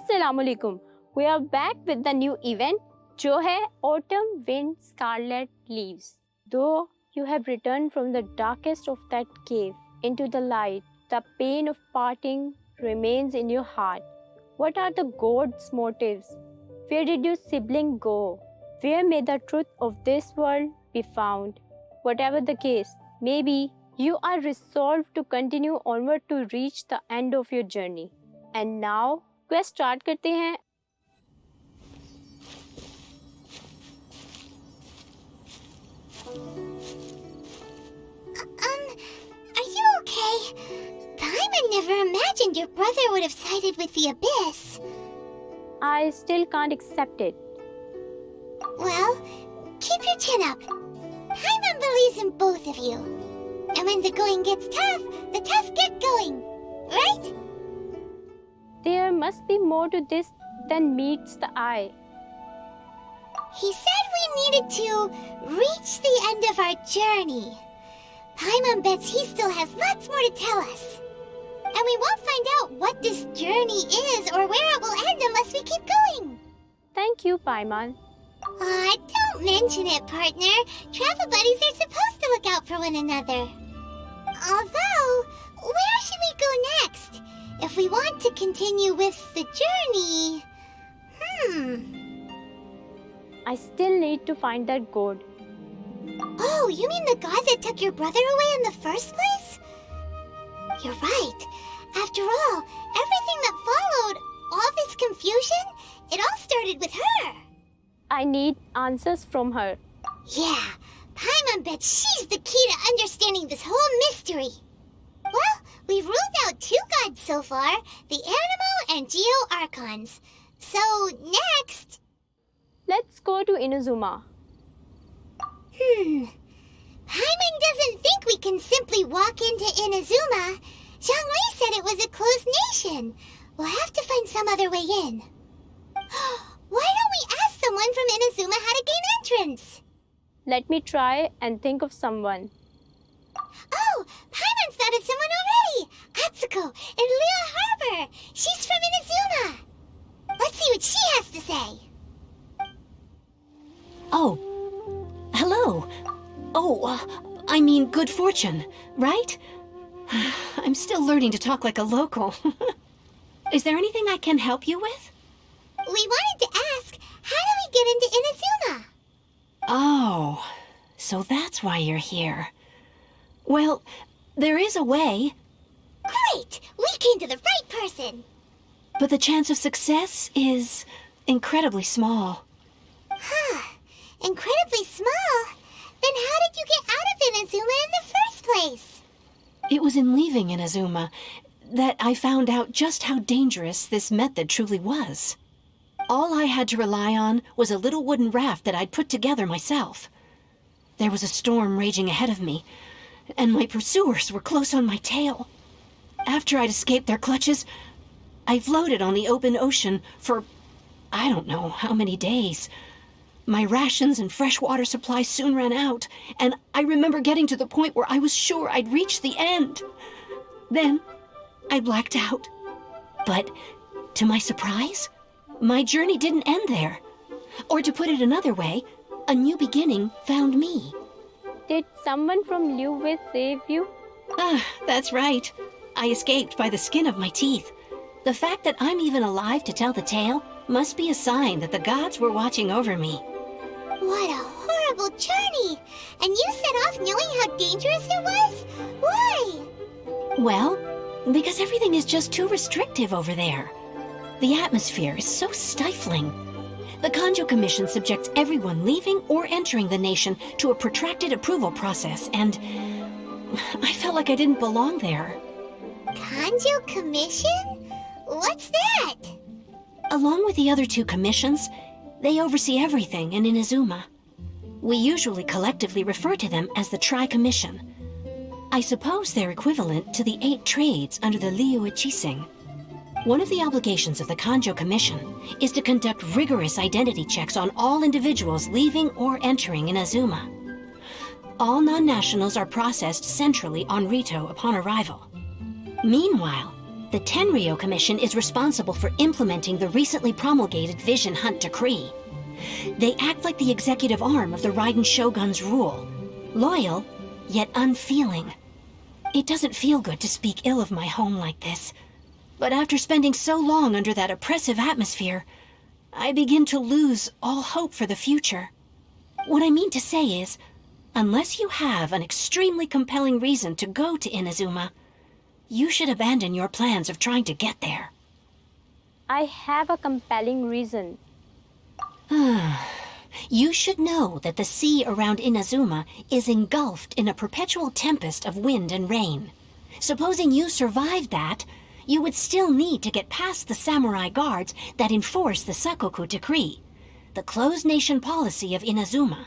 Assalamualaikum. We are back with the new event, जो है Autumn, Wind, Scarlet, Leaves. Though you have returned from the darkest of that cave into the light, the pain of parting remains in your heart. What are the gods' motives? Where did your sibling go? Where may the truth of this world be found? Whatever the case, maybe you are resolved to continue onward to reach the end of your journey. And now, quest start करते हैं. Are you okay? Paimon never imagined your brother would have sided with the abyss. I still can't accept it. Well, keep your chin up. Paimon believes in both of you. And when the going gets tough, the tough get going. Right? There must be more to this than meets the eye. He said we needed to reach the end of our journey. Paimon bets he still has lots more to tell us. And we won't find out what this journey is or where it will end unless we keep going. Thank you, Paimon. Don't mention it, partner. Travel buddies are supposed to look out for one another. Although, where should we go next? If we want to continue with the journey... I still need to find that god. Oh, you mean the god that took your brother away in the first place? You're right. After all, everything that followed, all this confusion, it all started with her. I need answers from her. Yeah, Paimon bets she's the key to understanding this whole mystery. Well, we've ruled out 2 gods so far, the Animo and Geo Archons. So, next... Let's go to Inazuma. Paimon doesn't think we can simply walk into Inazuma. Zhongli said it was a closed nation. We'll have to find some other way in. Why don't we ask someone from Inazuma how to gain entrance? Let me try and think of someone. Oh, Paimon's thought of someone already! Atsuko in Liyue Harbor! She's from Inazuma! Let's see what she has to say. Oh, hello. Oh, I mean good fortune, right? I'm still learning to talk like a local. Is there anything I can help you with? We wanted to ask, how do we get into Inazuma? Oh, so that's why you're here. Well, there is a way. Great! We came to the right person! But the chance of success is incredibly small. Incredibly small? Then how did you get out of Inazuma in the first place? It was in leaving Inazuma that I found out just how dangerous this method truly was. All I had to rely on was a little wooden raft that I'd put together myself. There was a storm raging ahead of me, and my pursuers were close on my tail. After I'd escaped their clutches, I floated on the open ocean for I don't know how many days. My rations and fresh water supplies soon ran out, and I remember getting to the point where I was sure I'd reached the end. Then, I blacked out. But, to my surprise, my journey didn't end there. Or to put it another way, a new beginning found me. Did someone from Liyue save you? That's right. I escaped by the skin of my teeth. The fact that I'm even alive to tell the tale must be a sign that the gods were watching over me. What a horrible journey! And you set off knowing how dangerous it was? Why? Well, because everything is just too restrictive over there. The atmosphere is so stifling. The Kanjo Commission subjects everyone leaving or entering the nation to a protracted approval process, and I felt like I didn't belong there. Kanjo Commission? What's that? Along with the other 2 commissions, they oversee everything in Inazuma. We usually collectively refer to them as the Tri-Commission. I suppose they're equivalent to the 8 trades under the Liyue Chising. One of the obligations of the Kanjo Commission is to conduct rigorous identity checks on all individuals leaving or entering Inazuma. All non-nationals are processed centrally on Rito upon arrival. Meanwhile, The Tenryou Commission is responsible for implementing the recently promulgated Vision Hunt Decree. They act like the executive arm of the Raiden Shogun's rule. Loyal, yet unfeeling. It doesn't feel good to speak ill of my home like this. But after spending so long under that oppressive atmosphere, I begin to lose all hope for the future. What I mean to say is, unless you have an extremely compelling reason to go to Inazuma, you should abandon your plans of trying to get there. I have a compelling reason. You should know that the sea around Inazuma is engulfed in a perpetual tempest of wind and rain. Supposing you survived that, you would still need to get past the samurai guards that enforce the Sakoku Decree, the closed nation policy of Inazuma.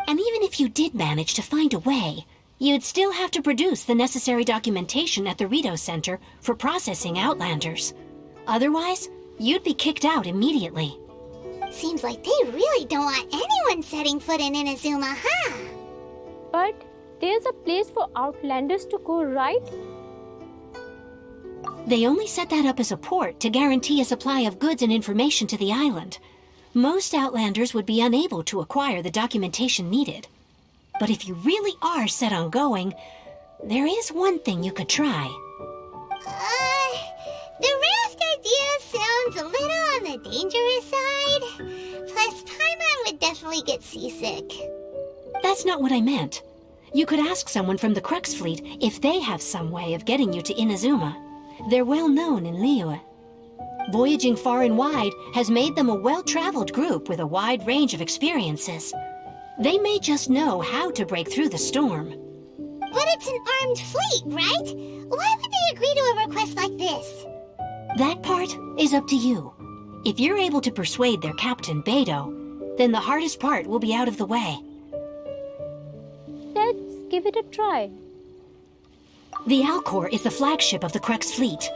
And even if you did manage to find a way, you'd still have to produce the necessary documentation at the Rito Center for processing Outlanders. Otherwise, you'd be kicked out immediately. Seems like they really don't want anyone setting foot in Inazuma, huh? But there's a place for Outlanders to go, right? They only set that up as a port to guarantee a supply of goods and information to the island. Most Outlanders would be unable to acquire the documentation needed. But if you really are set on going, there is one thing you could try. The raft idea sounds a little on the dangerous side. Plus, Paimon would definitely get seasick. That's not what I meant. You could ask someone from the Crux Fleet if they have some way of getting you to Inazuma. They're well known in Liyue. Voyaging far and wide has made them a well-traveled group with a wide range of experiences. They may just know how to break through the storm. But it's an armed fleet, right? Why would they agree to a request like this? That part is up to you. If you're able to persuade their Captain Beidou, then the hardest part will be out of the way. Let's give it a try. The Alcor is the flagship of the Crux Fleet.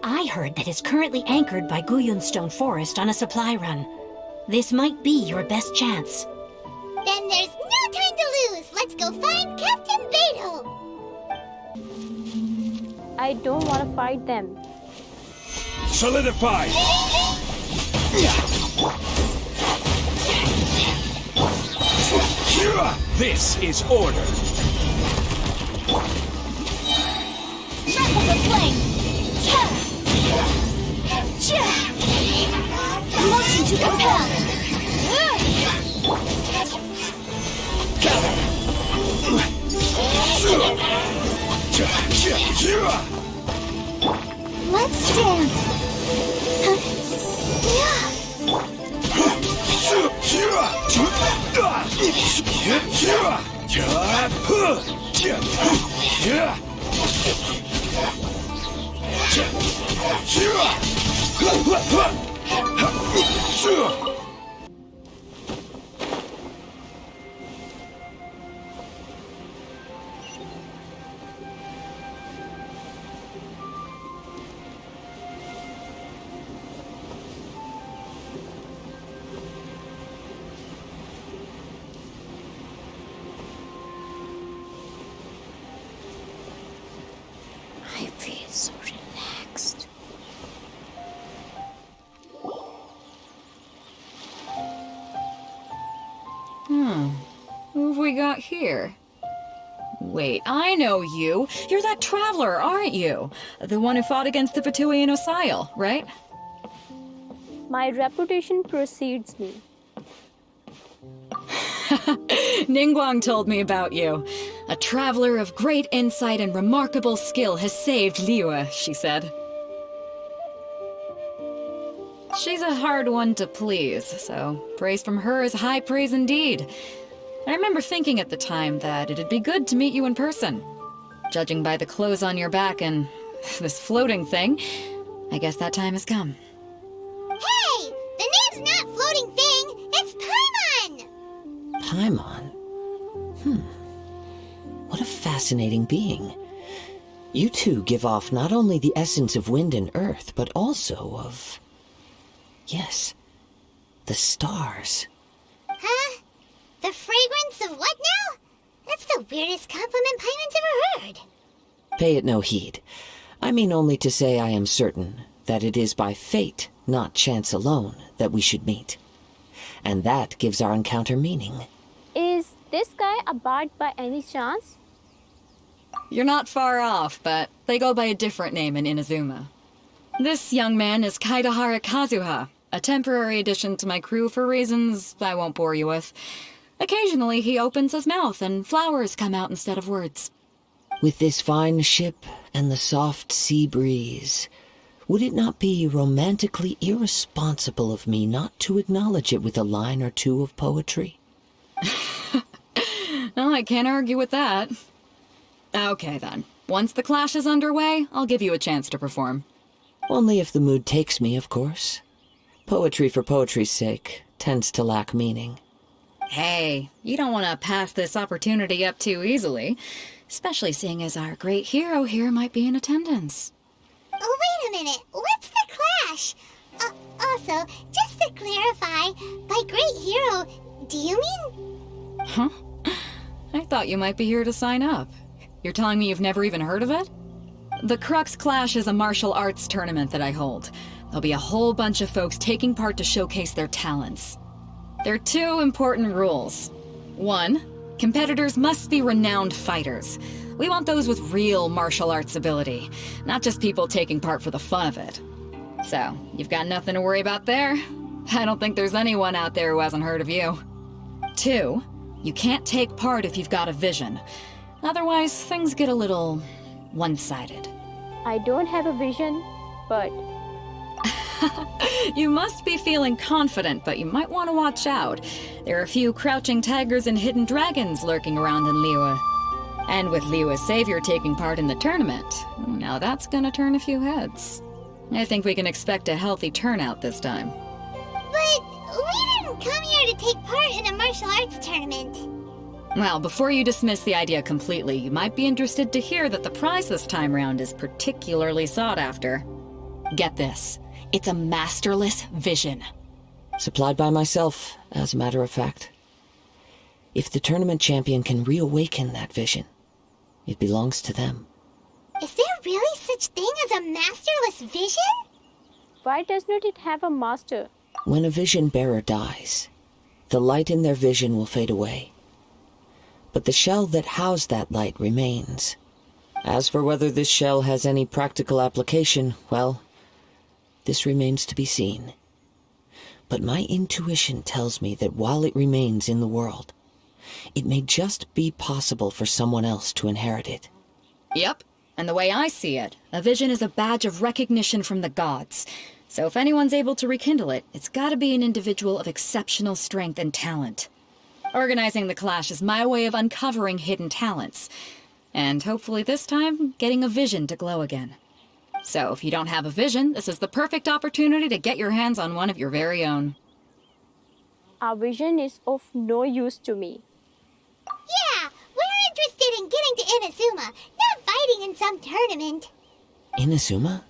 I heard that it's currently anchored by Guyunstone Forest on a supply run. This might be your best chance. Then there's no time to lose. Let's go find Captain Beidou. I don't want to fight them. Solidify! This is order. Level the flame. Motion to compel. Let's dance. I feel so relaxed. Who have we got here? Wait, I know you. You're that traveler, aren't you? The one who fought against the Fatui and Osile, right? My reputation precedes me. Ningguang told me about you. A traveler of great insight and remarkable skill has saved Liyue, she said. She's a hard one to please, so praise from her is high praise indeed. I remember thinking at the time that it'd be good to meet you in person. Judging by the clothes on your back and this floating thing, I guess that time has come. Hey! The name's not Floating Thing, it's Paimon! Paimon? What a fascinating being. You two give off not only the essence of wind and earth, but also of... yes, the stars. Huh? The fragrance of what now? That's the weirdest compliment Paimon's ever heard. Pay it no heed. I mean only to say I am certain that it is by fate, not chance alone, that we should meet. And that gives our encounter meaning. Is this guy a bard by any chance? You're not far off, but they go by a different name in Inazuma. This young man is Kazuha, a temporary addition to my crew for reasons I won't bore you with. Occasionally he opens his mouth and flowers come out instead of words. With this fine ship and the soft sea breeze, would it not be romantically irresponsible of me not to acknowledge it with a line or two of poetry? Well, I can't argue with that. Okay then. Once the clash is underway, I'll give you a chance to perform. Only if the mood takes me, of course. Poetry for poetry's sake tends to lack meaning. Hey, you don't want to pass this opportunity up too easily, especially seeing as our great hero here might be in attendance. Oh, wait a minute. What's the clash? Also, just to clarify, by great hero, do you mean... Huh? I thought you might be here to sign up. You're telling me you've never even heard of it? The Crux Clash is a martial arts tournament that I hold. There'll be a whole bunch of folks taking part to showcase their talents. There are 2 important rules. 1, competitors must be renowned fighters. We want those with real martial arts ability, not just people taking part for the fun of it. So, you've got nothing to worry about there. I don't think there's anyone out there who hasn't heard of you. 2, you can't take part if you've got a vision. Otherwise, things get a little one-sided. I don't have a vision, but... You must be feeling confident, but you might want to watch out. There are a few crouching tigers and hidden dragons lurking around in Liyue. And with Liyue's savior taking part in the tournament, now that's gonna turn a few heads. I think we can expect a healthy turnout this time. But we didn't come here to take part in a martial arts tournament. Well, before you dismiss the idea completely, you might be interested to hear that the prize this time round is particularly sought after. Get this. It's a masterless vision. Supplied by myself, as a matter of fact. If the tournament champion can reawaken that vision, it belongs to them. Is there really such thing as a masterless vision? Why does not it have a master? When a vision bearer dies, the light in their vision will fade away. But the shell that housed that light remains. As for whether this shell has any practical application, well, this remains to be seen. But my intuition tells me that while it remains in the world, it may just be possible for someone else to inherit it. Yep, and the way I see it, a vision is a badge of recognition from the gods. So if anyone's able to rekindle it, it's gotta be an individual of exceptional strength and talent. Organizing the clash is my way of uncovering hidden talents. And hopefully this time, getting a vision to glow again. So if you don't have a vision, this is the perfect opportunity to get your hands on one of your very own. Our vision is of no use to me. Yeah, we're interested in getting to Inazuma, not fighting in some tournament. Inazuma?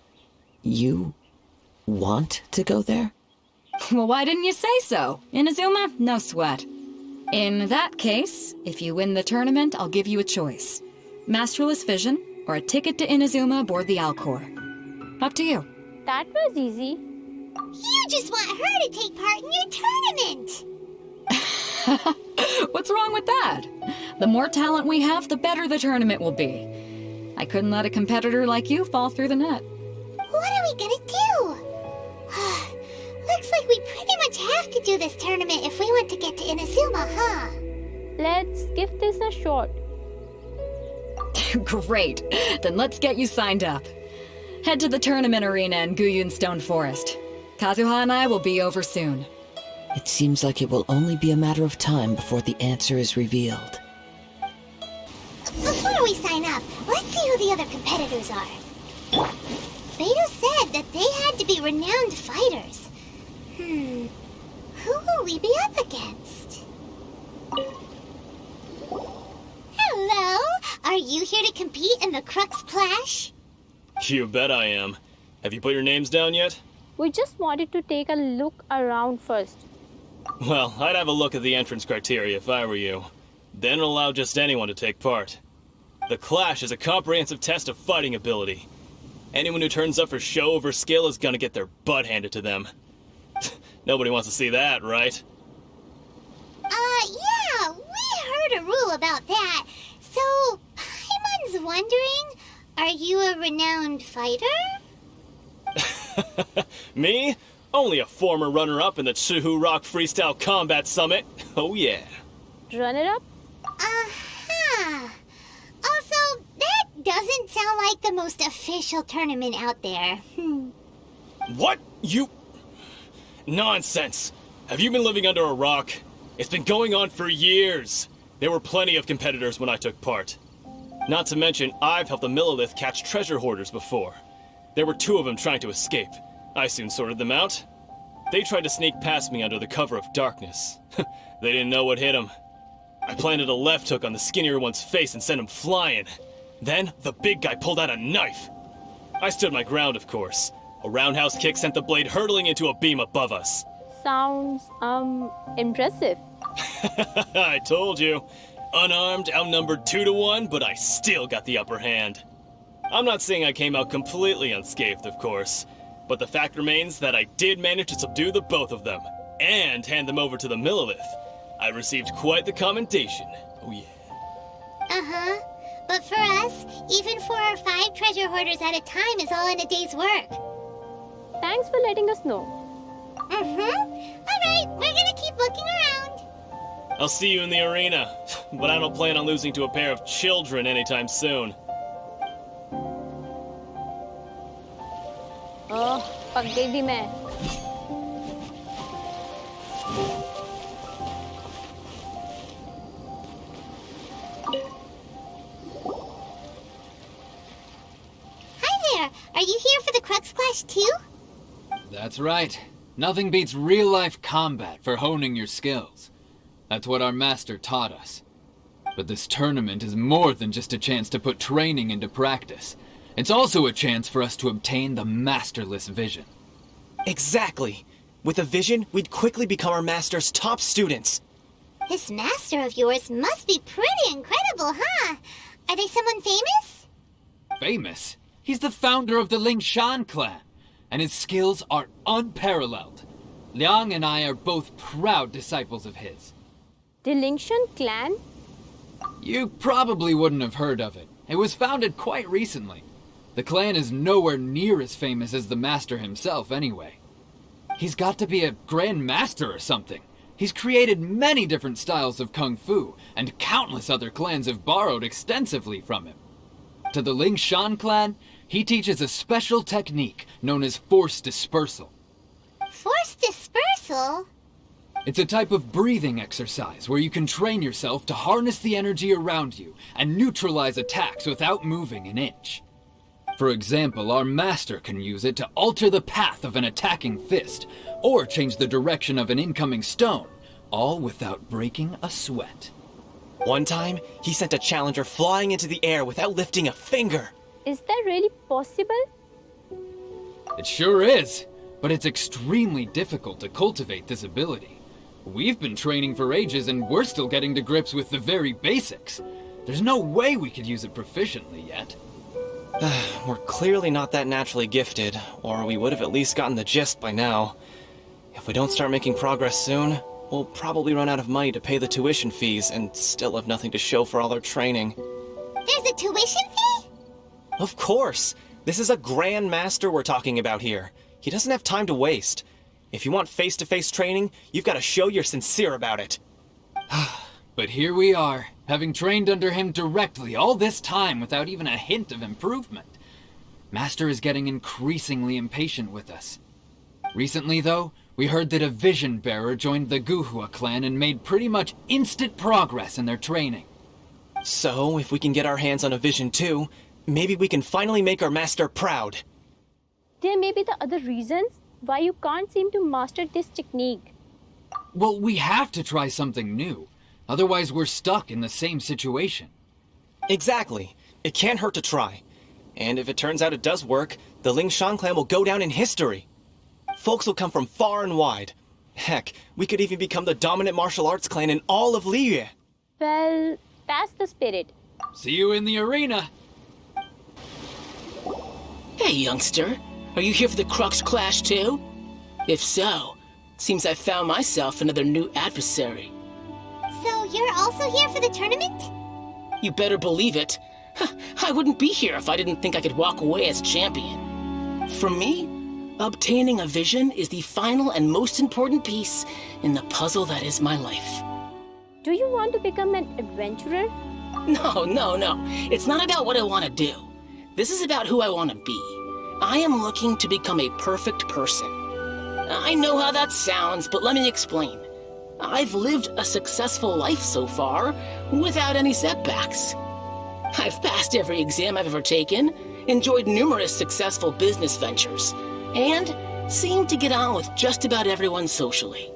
You want to go there? Well, why didn't you say so? Inazuma? No sweat. In that case, if you win the tournament, I'll give you a choice. Masterless vision, or a ticket to Inazuma aboard the Alcor. Up to you. That was easy. You just want her to take part in your tournament. What's wrong with that? The more talent we have, the better the tournament will be. I couldn't let a competitor like you fall through the net. What are we gonna do? Looks like we pretty much have to do this tournament if we want to get to Inazuma, huh? Let's give this a shot. Great. Then let's get you signed up. Head to the tournament arena in Guyun Stone Forest. Kazuha and I will be over soon. It seems like it will only be a matter of time before the answer is revealed. Before we sign up, let's see who the other competitors are. Beidou said that they had to be renowned fighters. Who will we be up against? Hello? Are you here to compete in the Crux Clash? You bet I am. Have you put your names down yet? We just wanted to take a look around first. Well, I'd have a look at the entrance criteria if I were you. Then allow just anyone to take part. The Clash is a comprehensive test of fighting ability. Anyone who turns up for show over skill is gonna get their butt handed to them. Nobody wants to see that, right? Yeah, we heard a rule about that. So, Paimon's wondering, are you a renowned fighter? Me? Only a former runner-up in the Chihu Rock Freestyle Combat Summit. Oh yeah. Runner up? Uh-huh. Also, that doesn't sound like the most official tournament out there. What? You... Nonsense. Have you been living under a rock? It's been going on for years. There were plenty of competitors when I took part. Not to mention, I've helped the Millilith catch treasure hoarders before. There were 2 of them trying to escape. I soon sorted them out. They tried to sneak past me under the cover of darkness. They didn't know what hit them. I planted a left hook on the skinnier one's face and sent him flying. Then, the big guy pulled out a knife. I stood my ground, of course. A roundhouse kick sent the blade hurtling into a beam above us. Sounds, impressive. I told you. Unarmed, outnumbered 2 to 1, but I still got the upper hand. I'm not saying I came out completely unscathed, of course, but the fact remains that I did manage to subdue the both of them, and hand them over to the Millilith. I received quite the commendation. Oh yeah. Uh-huh. But for us, even 4 or 5 treasure hoarders at a time is all in a day's work. Thanks for letting us know. Alright, we're gonna keep looking around. I'll see you in the arena, but I don't plan on losing to a pair of children anytime soon. Oh, पक गई थी मैं. Hi there, are you here for the Crux Clash too? That's right. Nothing beats real-life combat for honing your skills. That's what our master taught us. But this tournament is more than just a chance to put training into practice. It's also a chance for us to obtain the masterless vision. Exactly. With a vision, we'd quickly become our master's top students. This master of yours must be pretty incredible, huh? Are they someone famous? Famous? He's the founder of the Lingshan clan, and his skills are unparalleled. Liang and I are both proud disciples of his. The Lingshan clan? You probably wouldn't have heard of it. It was founded quite recently. The clan is nowhere near as famous as the master himself, anyway. He's got to be a grand master or something. He's created many different styles of kung fu, and countless other clans have borrowed extensively from him. To the Lingshan clan, he teaches a special technique known as force dispersal. Force dispersal? It's a type of breathing exercise where you can train yourself to harness the energy around you and neutralize attacks without moving an inch. For example, our master can use it to alter the path of an attacking fist, or change the direction of an incoming stone, all without breaking a sweat. One time, he sent a challenger flying into the air without lifting a finger. Is that really possible? It sure is, but it's extremely difficult to cultivate this ability. We've been training for ages and we're still getting to grips with the very basics. There's no way we could use it proficiently yet. We're clearly not that naturally gifted, or we would have at least gotten the gist by now. If we don't start making progress soon, we'll probably run out of money to pay the tuition fees and still have nothing to show for all our training. There's a tuition fee? Of course! This is a Grand Master we're talking about here. He doesn't have time to waste. If you want face-to-face training, you've got to show you're sincere about it. But here we are, having trained under him directly all this time without even a hint of improvement. Master is getting increasingly impatient with us. Recently, though, we heard that a vision bearer joined the Guhua clan and made pretty much instant progress in their training. So, if we can get our hands on a vision too, maybe we can finally make our master proud. There may be the other reasons why you can't seem to master this technique. Well, we have to try something new. Otherwise, we're stuck in the same situation. Exactly. It can't hurt to try. And if it turns out it does work, the Lingshan clan will go down in history. Folks will come from far and wide. Heck, we could even become the dominant martial arts clan in all of Liyue. Well, that's the spirit. See you in the arena. Hey, youngster. Are you here for the Crux Clash too? If so, seems I found myself another new adversary. So you're also here for the tournament? You better believe it. I wouldn't be here if I didn't think I could walk away as champion. For me, obtaining a vision is the final and most important piece in the puzzle that is my life. Do you want to become an adventurer? No. It's not about what I want to do. This is about who I want to be. I am looking to become a perfect person. I know how that sounds, but let me explain. I've lived a successful life so far, without any setbacks. I've passed every exam I've ever taken, enjoyed numerous successful business ventures, and seemed to get on with just about everyone socially.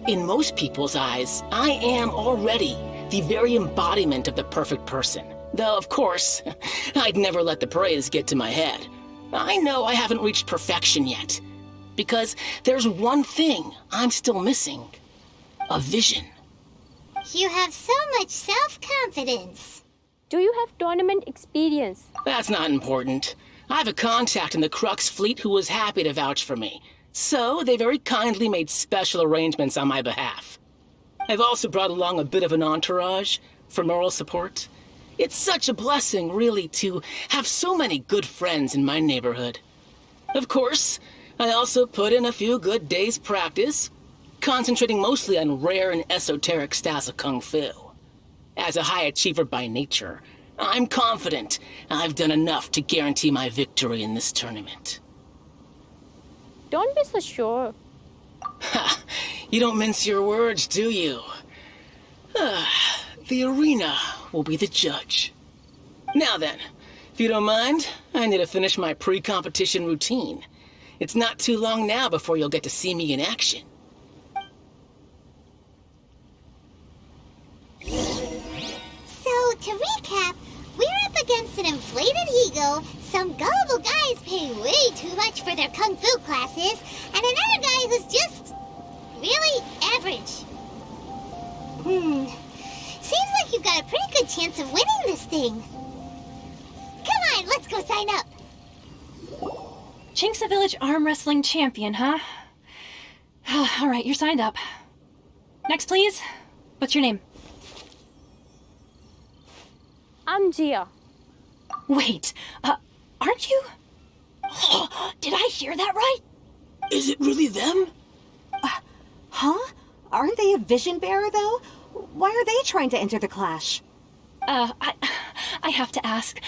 In most people's eyes, I am already the very embodiment of the perfect person. Though, of course, I'd never let the praise get to my head. I know I haven't reached perfection yet, because there's one thing I'm still missing. A vision. You have so much self-confidence. Do you have tournament experience? That's not important. I have a contact in the Crux fleet who was happy to vouch for me, so they very kindly made special arrangements on my behalf. I've also brought along a bit of an entourage for moral support. It's such a blessing, really, to have so many good friends in my neighborhood. Of course, I also put in a few good days' practice, concentrating mostly on rare and esoteric styles of kung fu. As a high achiever by nature, I'm confident I've done enough to guarantee my victory in this tournament. Don't be so sure. Ha! You don't mince your words, do you? The arena will be the judge. Now then, if you don't mind, I need to finish my pre-competition routine. It's not too long now before you'll get to see me in action. So, to recap, we're up against an inflated ego, some gullible guys paying way too much for their kung fu classes, and another guy who's just really average. Seems like you've got a pretty good chance of winning this thing. Come on, let's go sign up. Chinksa Village Arm Wrestling Champion, huh? All right, you're signed up. Next, please. What's your name? I'm Jia. Wait, aren't you? Did I hear that right? Is it really them? Huh? Aren't they a vision bearer, though? Why are they trying to enter the clash? I have to ask,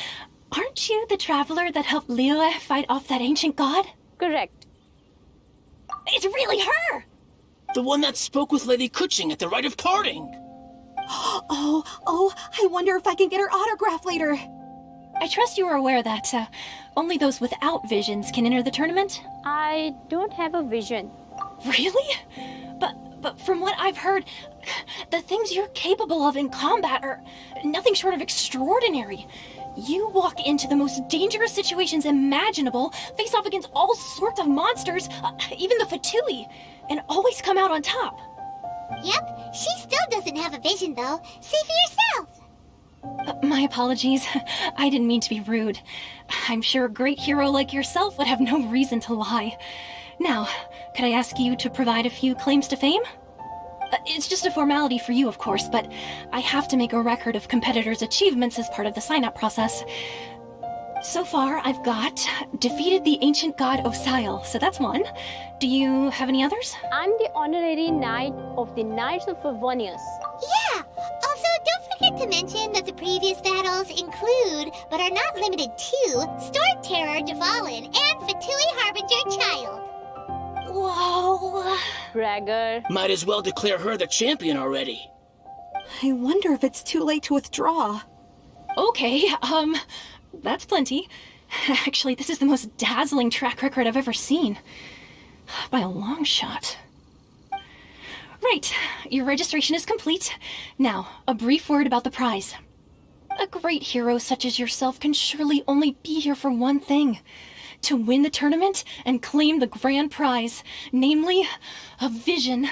aren't you the traveler that helped Liyue fight off that ancient god? Correct. It's really her! The one that spoke with Lady Kuching at the rite of parting. Oh, I wonder if I can get her autograph later. I trust you are aware that only those without visions can enter the tournament? I don't have a vision. Really? But from what I've heard, the things you're capable of in combat are nothing short of extraordinary. You walk into the most dangerous situations imaginable, face off against all sorts of monsters, even the Fatui, and always come out on top. Yep, she still doesn't have a vision, though. See for yourself. My apologies. I didn't mean to be rude. I'm sure a great hero like yourself would have no reason to lie. Now, could I ask you to provide a few claims to fame? It's just a formality for you, of course, but I have to make a record of competitors' achievements as part of the sign-up process. So far, I've got defeated the ancient god Osail, so that's one. Do you have any others? I'm the honorary knight of the Knights of Favonius. Yeah, also don't forget to mention that the previous battles include, but are not limited to, Storm Terror Devalin and Fatui Harbinger Child. Whoa. Bragger. Might as well declare her the champion already. I wonder if it's too late to withdraw. Okay, that's plenty. Actually, this is the most dazzling track record I've ever seen. By a long shot. Right, your registration is complete. Now, a brief word about the prize. A great hero such as yourself can surely only be here for one thing. To win the tournament and claim the grand prize, namely, a vision.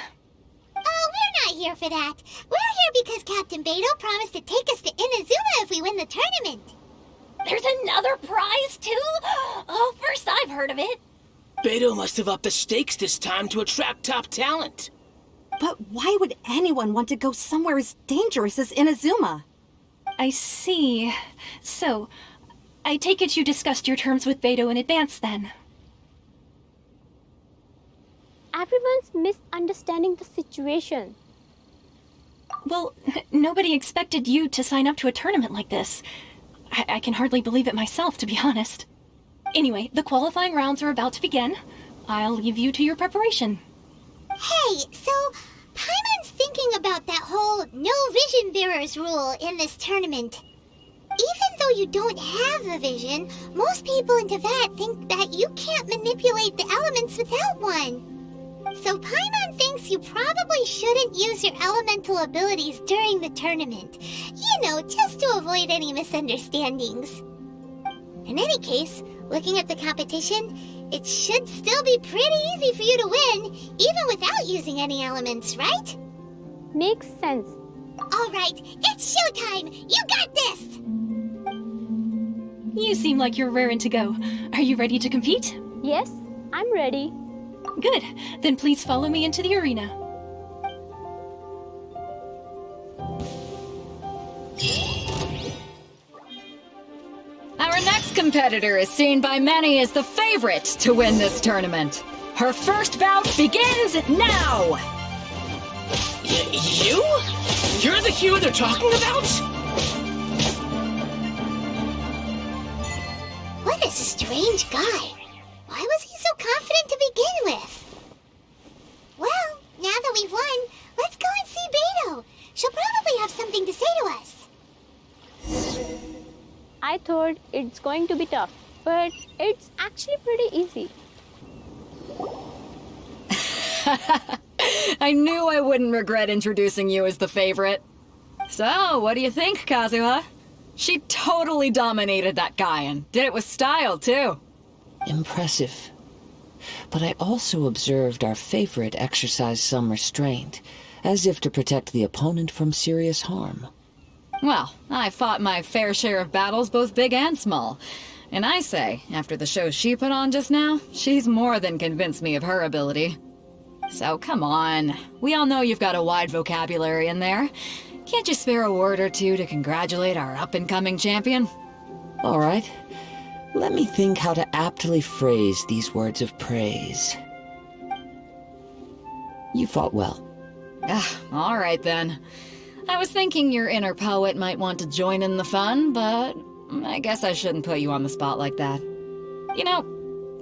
Oh, we're not here for that. We're here because Captain Beidou promised to take us to Inazuma if we win the tournament. There's another prize, too? Oh, first I've heard of it. Beidou must have upped the stakes this time to attract top talent. But why would anyone want to go somewhere as dangerous as Inazuma? I see. So, I take it you discussed your terms with Beidou in advance, then? Everyone's misunderstanding the situation. Well, nobody expected you to sign up to a tournament like this. I can hardly believe it myself, to be honest. Anyway, the qualifying rounds are about to begin. I'll leave you to your preparation. Hey, so Paimon's thinking about that whole no vision bearers rule in this tournament. Even though you don't have a vision, most people in Tibet think that you can't manipulate the elements without one. So Paimon thinks you probably shouldn't use your elemental abilities during the tournament. You know, just to avoid any misunderstandings. In any case, looking at the competition, it should still be pretty easy for you to win, even without using any elements, right? Makes sense. Alright, it's showtime! You got this! You seem like you're raring to go. Are you ready to compete? Yes, I'm ready. Good. Then please follow me into the arena. Our next competitor is seen by many as the favorite to win this tournament. Her first bout begins now! You? You're the hero they're talking about? What a strange guy. Why was he so confident to begin with? Well, now that we've won, let's go and see Beidou. She'll probably have something to say to us. I thought it's going to be tough, but it's actually pretty easy. I knew I wouldn't regret introducing you as the favorite. So, what do you think, Kazuha? She totally dominated that guy and did it with style, too. Impressive. But I also observed our favorite exercise some restraint, as if to protect the opponent from serious harm. Well, I fought my fair share of battles, both big and small. And I say, after the show she put on just now, she's more than convinced me of her ability. So come on, we all know you've got a wide vocabulary in there. Can't you spare a word or two to congratulate our up-and-coming champion? All right. Let me think how to aptly phrase these words of praise. You fought well. All right then. I was thinking your inner poet might want to join in the fun, but I guess I shouldn't put you on the spot like that. You know,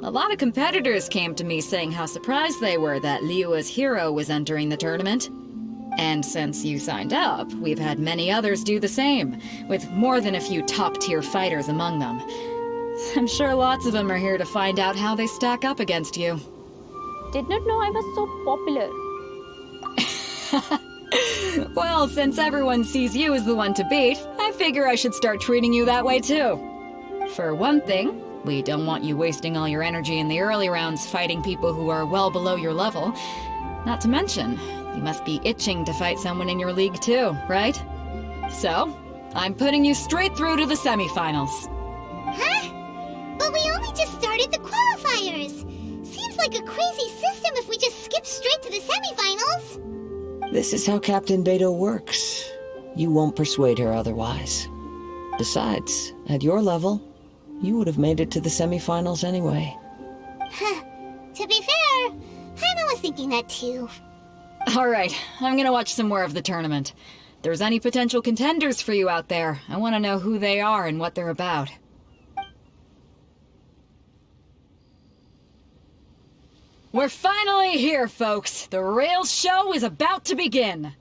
a lot of competitors came to me saying how surprised they were that Liyue's hero was entering the tournament. And since you signed up, we've had many others do the same, with more than a few top-tier fighters among them. I'm sure lots of them are here to find out how they stack up against you. Did not know I was so popular. Well, since everyone sees you as the one to beat, I figure I should start treating you that way too. For one thing, we don't want you wasting all your energy in the early rounds fighting people who are well below your level. Not to mention, you must be itching to fight someone in your league too, right? So, I'm putting you straight through to the semifinals. Huh? But we only just started the qualifiers. Seems like a crazy system if we just skip straight to the semifinals. This is how Captain Beidou works. You won't persuade her otherwise. Besides, at your level, you would have made it to the semifinals anyway. Huh. To be fair, Paimon was thinking that too. Alright, I'm gonna watch some more of the tournament. If there's any potential contenders for you out there, I want to know who they are and what they're about. We're finally here, folks. The real show is about to begin.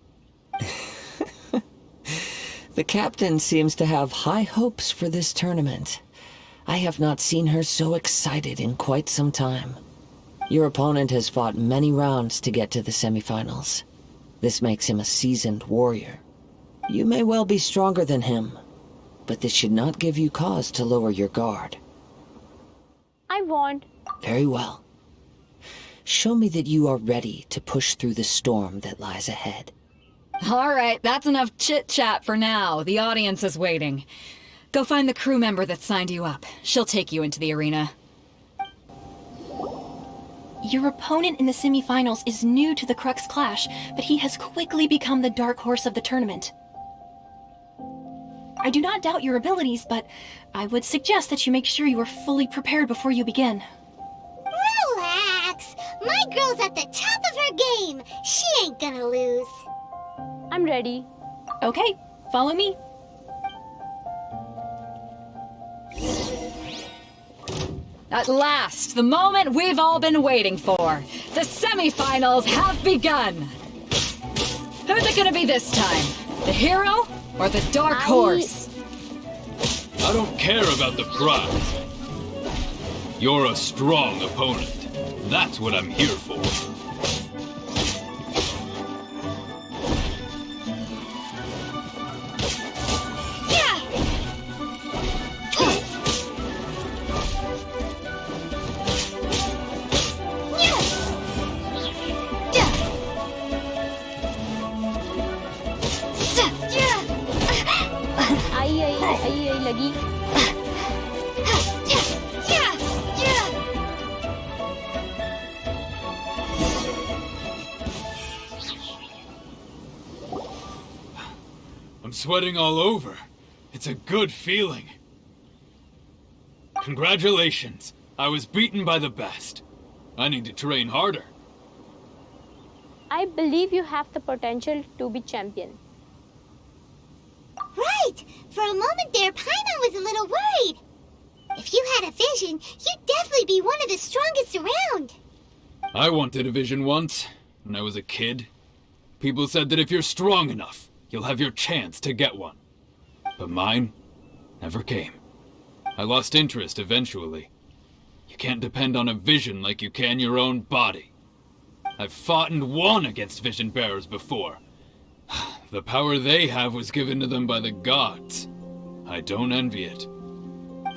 The captain seems to have high hopes for this tournament. I have not seen her so excited in quite some time. Your opponent has fought many rounds to get to the semifinals. This makes him a seasoned warrior. You may well be stronger than him, but this should not give you cause to lower your guard. I won't. Very well. Show me that you are ready to push through the storm that lies ahead. Alright, that's enough chit-chat for now. The audience is waiting. Go find the crew member that signed you up. She'll take you into the arena. Your opponent in the semifinals is new to the Crux Clash, but he has quickly become the dark horse of the tournament. I do not doubt your abilities, but I would suggest that you make sure you are fully prepared before you begin. Relax. My girl's at the top of her game. She ain't gonna lose. I'm ready. Okay, follow me. At last, the moment we've all been waiting for. The semifinals have begun. Who's it gonna be this time? The hero or the dark horse? I don't care about the prize. You're a strong opponent. That's what I'm here for. आई लगी. I'm sweating all over. It's a good feeling. Congratulations. I was beaten by the best. I need to train harder. I believe you have the potential to be champion. Right! For a moment there, Paimon was a little worried. If you had a vision, you'd definitely be one of the strongest around. I wanted a vision once, when I was a kid. People said that if you're strong enough, you'll have your chance to get one. But mine never came. I lost interest eventually. You can't depend on a vision like you can your own body. I've fought and won against vision bearers before. The power they have was given to them by the gods. I don't envy it.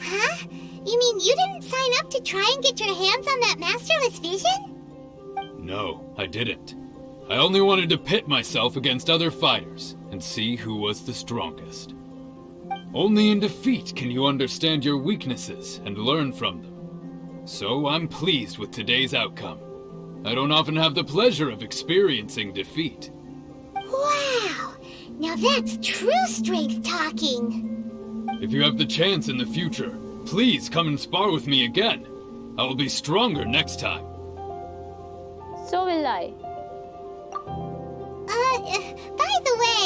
Huh? You mean you didn't sign up to try and get your hands on that masterless vision? No, I didn't. I only wanted to pit myself against other fighters and see who was the strongest. Only in defeat can you understand your weaknesses and learn from them. So I'm pleased with today's outcome. I don't often have the pleasure of experiencing defeat. Wow! Now that's true strength talking. If you have the chance in the future, please come and spar with me again. I will be stronger next time. So will I. By the way,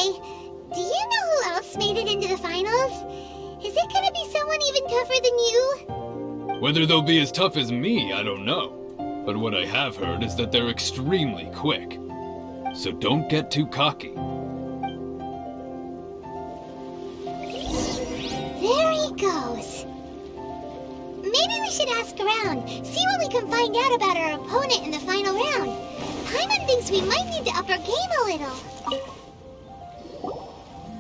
do you know who else made it into the finals? Is it gonna be someone even tougher than you? Whether they'll be as tough as me, I don't know. But what I have heard is that they're extremely quick. So don't get too cocky. There he goes. Maybe we should ask around, see what we can find out about our opponent in the final round. Paimon thinks we might need to up our game a little.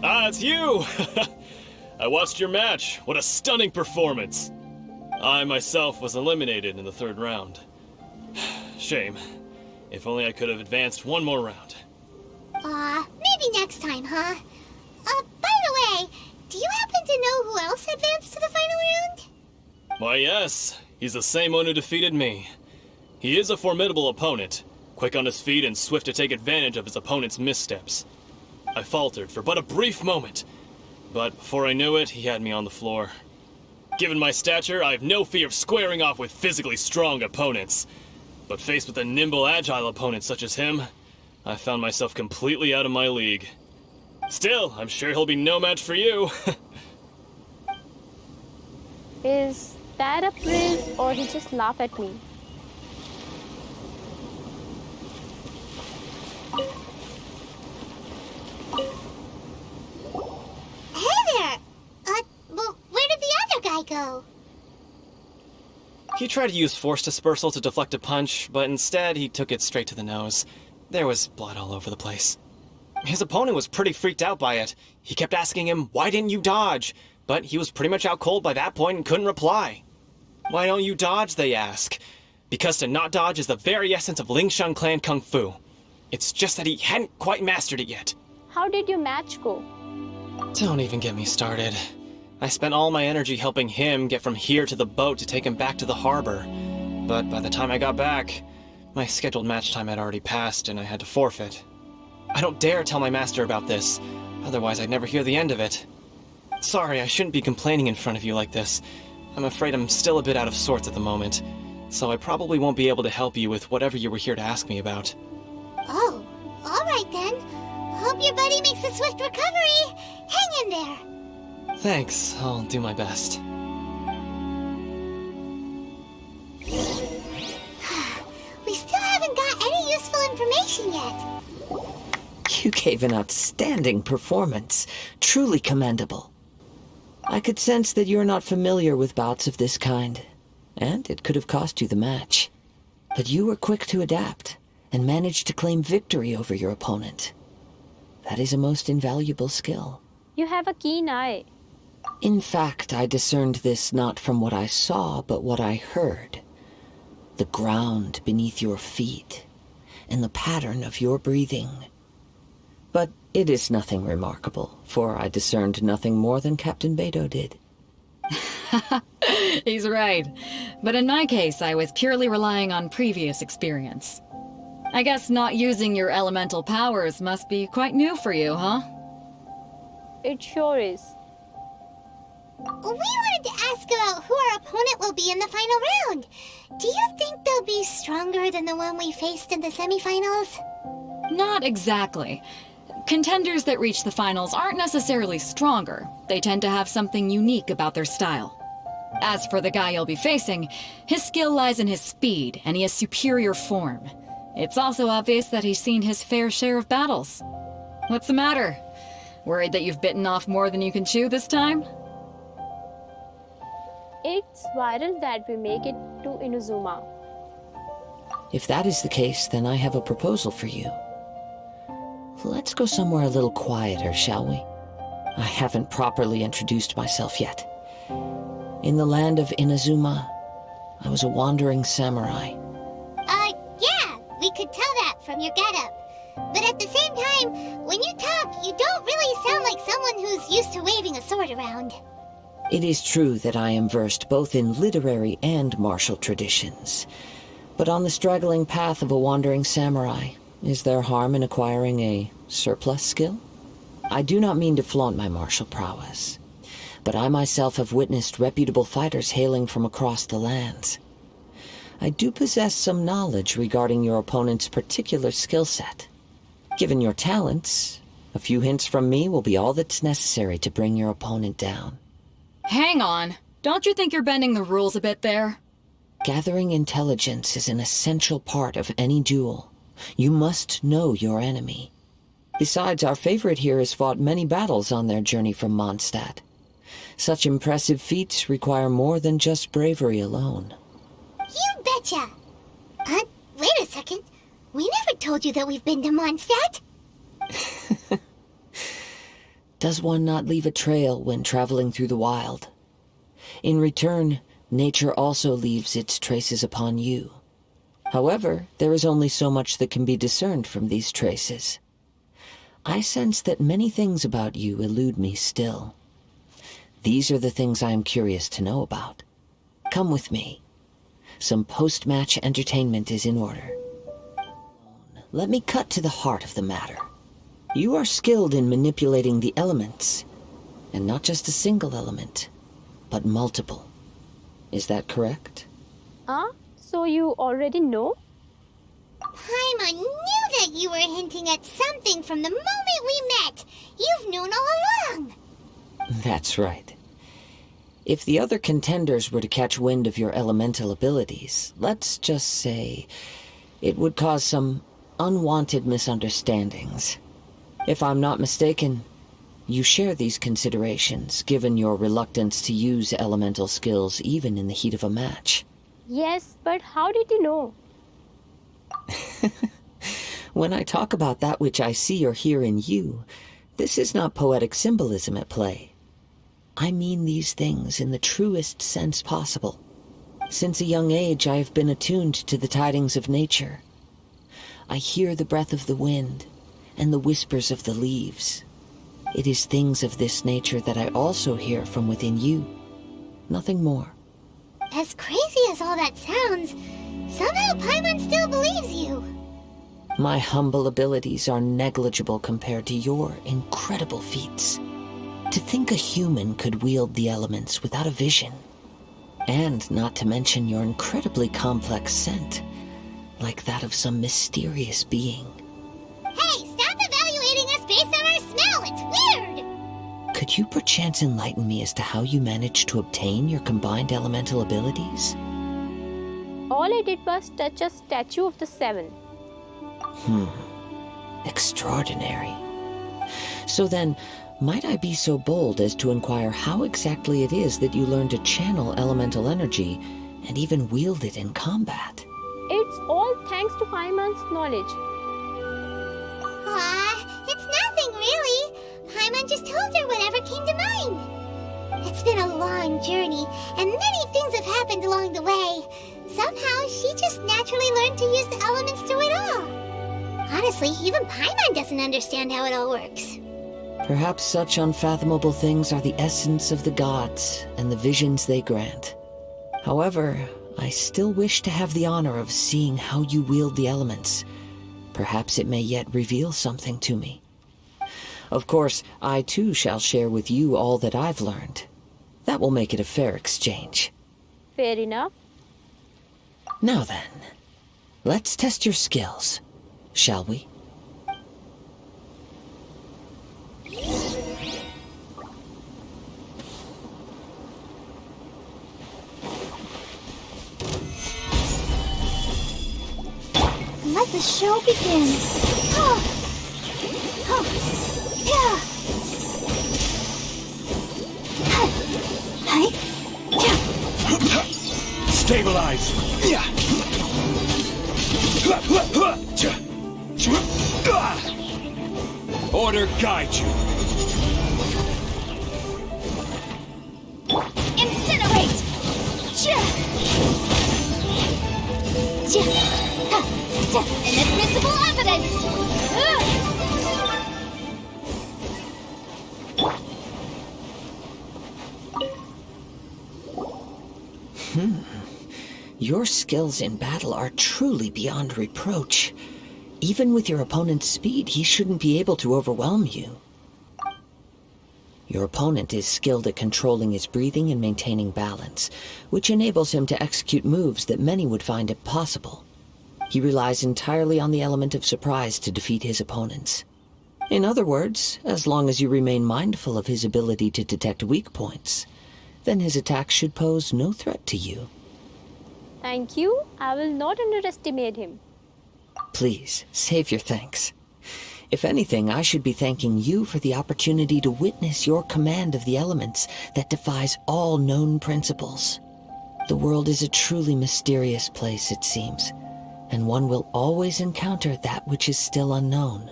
Ah, it's you! I watched your match. What a stunning performance. I myself was eliminated in the third round. Shame. If only I could have advanced one more round. Maybe next time, huh? By the way, do you happen to know who else advanced to the final round? Why, yes. He's the same one who defeated me. He is a formidable opponent, quick on his feet and swift to take advantage of his opponent's missteps. I faltered for but a brief moment, but before I knew it, he had me on the floor. Given my stature, I have no fear of squaring off with physically strong opponents. But faced with a nimble, agile opponent such as him, I found myself completely out of my league. Still, I'm sure he'll be no match for you. Is that a praise or he just laughed at me? Hey there! Well, where did the other guy go? He tried to use force dispersal to deflect a punch, but instead he took it straight to the nose. There was blood all over the place. His opponent was pretty freaked out by it. He kept asking him, "Why didn't you dodge?" But he was pretty much out cold by that point and couldn't reply. "Why don't you dodge?" they ask. Because to not dodge is the very essence of Lingshan clan kung fu. It's just that he hadn't quite mastered it yet. How did your match go? Don't even get me started. I spent all my energy helping him get from here to the boat to take him back to the harbor. But by the time I got back, my scheduled match time had already passed and I had to forfeit. I don't dare tell my master about this, otherwise I'd never hear the end of it. Sorry, I shouldn't be complaining in front of you like this. I'm afraid I'm still a bit out of sorts at the moment, so I probably won't be able to help you with whatever you were here to ask me about. Oh, alright then. Hope your buddy makes a swift recovery. Hang in there. Thanks, I'll do my best. We still haven't got any useful information yet. You gave an outstanding performance. Truly commendable. I could sense that you're not familiar with bouts of this kind, and it could have cost you the match. But you were quick to adapt, and managed to claim victory over your opponent. That is a most invaluable skill. You have a keen eye. In fact, I discerned this not from what I saw, but what I heard. The ground beneath your feet, and the pattern of your breathing. But it is nothing remarkable, for I discerned nothing more than Captain Beidou did. He's right. But in my case, I was purely relying on previous experience. I guess not using your elemental powers must be quite new for you, huh? It sure is. We wanted to ask about who our opponent will be in the final round. Do you think they'll be stronger than the one we faced in the semifinals? Not exactly. Contenders that reach the finals aren't necessarily stronger. They tend to have something unique about their style. As for the guy you'll be facing, his skill lies in his speed, and he has superior form. It's also obvious that he's seen his fair share of battles. What's the matter? Worried that you've bitten off more than you can chew this time? It's vital that we make it to Inazuma. If that is the case, then I have a proposal for you. Let's go somewhere a little quieter, shall we? I haven't properly introduced myself yet. In the land of Inazuma, I was a wandering samurai. Yeah, we could tell that from your getup. But at the same time, when you talk, you don't really sound like someone who's used to waving a sword around. It is true that I am versed both in literary and martial traditions. But on the straggling path of a wandering samurai, is there harm in acquiring a surplus skill? I do not mean to flaunt my martial prowess, but I myself have witnessed reputable fighters hailing from across the lands. I do possess some knowledge regarding your opponent's particular skill set. Given your talents, a few hints from me will be all that's necessary to bring your opponent down. Hang on. Don't you think you're bending the rules a bit there? Gathering intelligence is an essential part of any duel. You must know your enemy. Besides, our favorite here has fought many battles on their journey from Mondstadt. Such impressive feats require more than just bravery alone. You betcha! Wait a second. We never told you that we've been to Mondstadt. Does one not leave a trail when traveling through the wild? In return, nature also leaves its traces upon you. However, there is only so much that can be discerned from these traces. I sense that many things about you elude me still. These are the things I am curious to know about. Come with me. Some post-match entertainment is in order. Let me cut to the heart of the matter. You are skilled in manipulating the elements, and not just a single element, but multiple. Is that correct? So you already know? Paimon knew that you were hinting at something from the moment we met. You've known all along. That's right. If the other contenders were to catch wind of your elemental abilities, let's just say it would cause some unwanted misunderstandings. If I'm not mistaken, you share these considerations, given your reluctance to use elemental skills even in the heat of a match. Yes, but how did you know? When I talk about that which I see or hear in you, this is not poetic symbolism at play. I mean these things in the truest sense possible. Since a young age, I have been attuned to the tidings of nature. I hear the breath of the wind and the whispers of the leaves. It is things of this nature that I also hear from within you. Nothing more. As crazy as all that sounds, somehow Paimon still believes you. My humble abilities are negligible compared to your incredible feats. To think a human could wield the elements without a vision. And not to mention your incredibly complex scent, like that of some mysterious being. Hey, stop evaluating us based on our smell! It's weird! Could you perchance enlighten me as to how you managed to obtain your combined elemental abilities? All I did was touch a statue of the seven. Extraordinary. So then, might I be so bold as to inquire how exactly it is that you learned to channel elemental energy and even wield it in combat? It's all thanks to Paimon's knowledge. It's nothing really. Paimon just told her whatever came to mind. It's been a long journey, and many things have happened along the way. Somehow, she just naturally learned to use the elements through it all. Honestly, even Paimon doesn't understand how it all works. Perhaps such unfathomable things are the essence of the gods and the visions they grant. However, I still wish to have the honor of seeing how you wield the elements. Perhaps it may yet reveal something to me. Of course, I too shall share with you all that I've learned. That will make it a fair exchange. Fair enough. Now then, let's test your skills, shall we? Let the show begin. Yeah. Hi. Stabilize! Order guide you! Incinerate! Inadmissible evidence! Your skills in battle are truly beyond reproach. Even with your opponent's speed, he shouldn't be able to overwhelm you. Your opponent is skilled at controlling his breathing and maintaining balance, which enables him to execute moves that many would find impossible. He relies entirely on the element of surprise to defeat his opponents. In other words, as long as you remain mindful of his ability to detect weak points, then his attacks should pose no threat to you. Thank you. I will not underestimate him. Please, save your thanks. If anything, I should be thanking you for the opportunity to witness your command of the elements that defies all known principles. The world is a truly mysterious place, it seems, and one will always encounter that which is still unknown.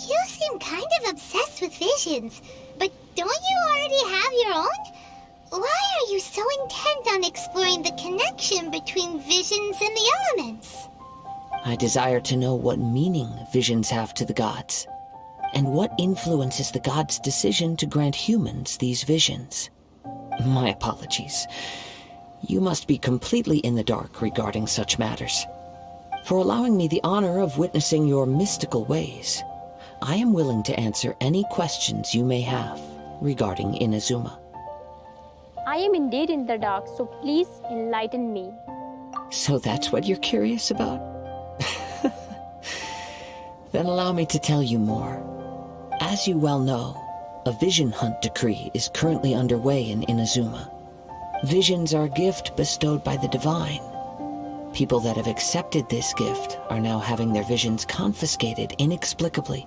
You seem kind of obsessed with visions, but don't you already have your own? Why are you so intent on exploring the connection between visions and the elements? I desire to know what meaning visions have to the gods, and what influences the gods' decision to grant humans these visions. My apologies. You must be completely in the dark regarding such matters. For allowing me the honor of witnessing your mystical ways, I am willing to answer any questions you may have regarding Inazuma. I am indeed in the dark, so please enlighten me. So that's what you're curious about? Then allow me to tell you more. As you well know, a vision hunt decree is currently underway in Inazuma. Visions are a gift bestowed by the divine. People that have accepted this gift are now having their visions confiscated inexplicably,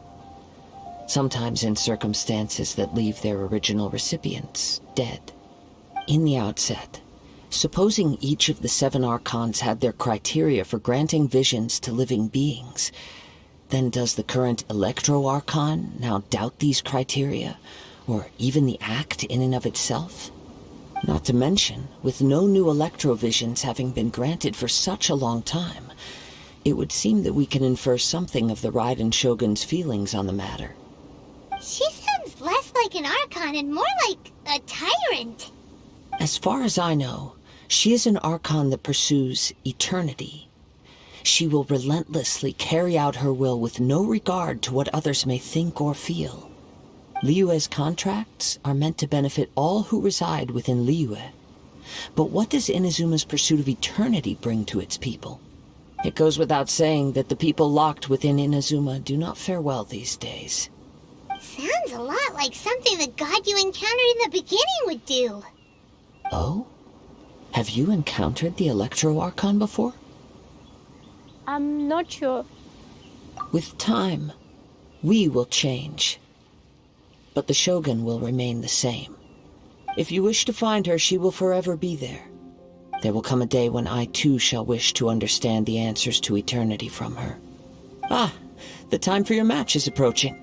sometimes in circumstances that leave their original recipients dead. In the outset, supposing each of the 7 archons had their criteria for granting visions to living beings, then does the current Electro-Archon now doubt these criteria, or even the act in and of itself? Not to mention, with no new Electro-Visions having been granted for such a long time, it would seem that we can infer something of the Raiden Shogun's feelings on the matter. She sounds less like an Archon and more like a tyrant. As far as I know, she is an Archon that pursues eternity. She will relentlessly carry out her will with no regard to what others may think or feel. Liyue's contracts are meant to benefit all who reside within Liyue. But what does Inazuma's pursuit of eternity bring to its people? It goes without saying that the people locked within Inazuma do not fare well these days. Sounds a lot like something the god you encountered in the beginning would do. Oh? Have you encountered the Electro Archon before? I'm not sure. With time, we will change. But the Shogun will remain the same. If you wish to find her, she will forever be there. There will come a day when I too shall wish to understand the answers to eternity from her. Ah, the time for your match is approaching.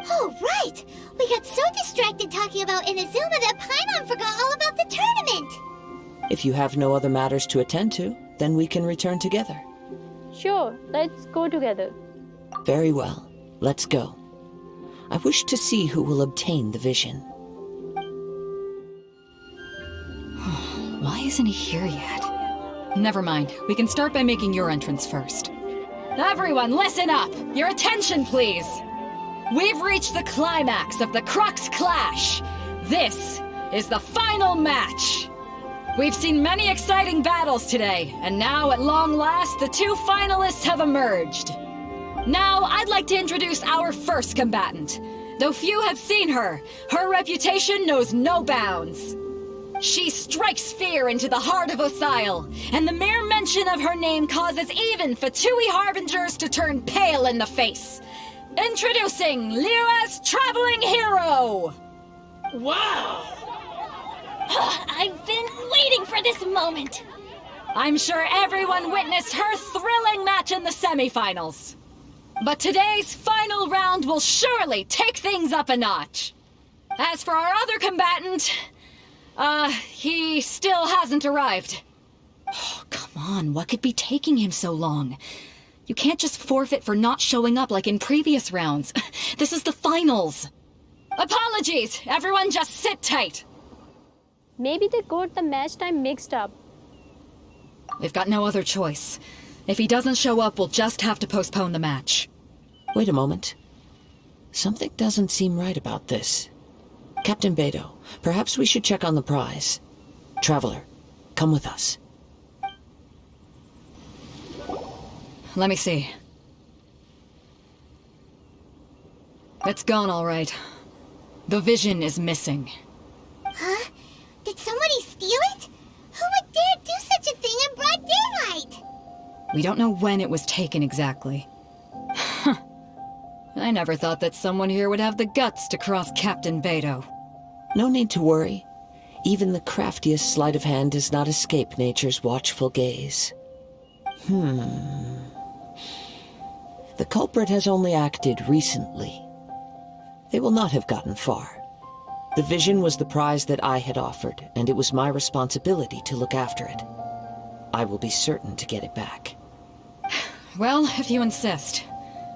Oh, right! We got so distracted talking about Inazuma that Paimon forgot all about the tournament! If you have no other matters to attend to, then we can return together. Sure, let's go together. Very well. Let's go. I wish to see who will obtain the vision. Why isn't he here yet? Never mind. We can start by making your entrance first. Everyone, listen up! Your attention, please! We've reached the climax of the Crux Clash! This is the final match! We've seen many exciting battles today, and now at long last, the two finalists have emerged. Now, I'd like to introduce our first combatant. Though few have seen her, her reputation knows no bounds. She strikes fear into the heart of Osile, and the mere mention of her name causes even Fatui Harbingers to turn pale in the face. Introducing Liyue's traveling hero! Wow! I've been waiting for this moment. I'm sure everyone witnessed her thrilling match in the semifinals. But today's final round will surely take things up a notch. As for our other combatant, he still hasn't arrived. Oh, come on, what could be taking him so long? You can't just forfeit for not showing up like in previous rounds. This is the finals. Apologies, everyone just sit tight. Maybe they got the match time mixed up. We've got no other choice. If he doesn't show up, we'll just have to postpone the match. Wait a moment. Something doesn't seem right about this. Captain Beidou, perhaps we should check on the prize. Traveler, come with us. Let me see. It's gone all right. The vision is missing. Huh? Did somebody steal it? Who would dare do such a thing in broad daylight? We don't know when it was taken exactly. I never thought that someone here would have the guts to cross Captain Beidou. No need to worry. Even the craftiest sleight of hand does not escape nature's watchful gaze. The culprit has only acted recently. They will not have gotten far. The vision was the prize that I had offered, and it was my responsibility to look after it. I will be certain to get it back. Well, if you insist.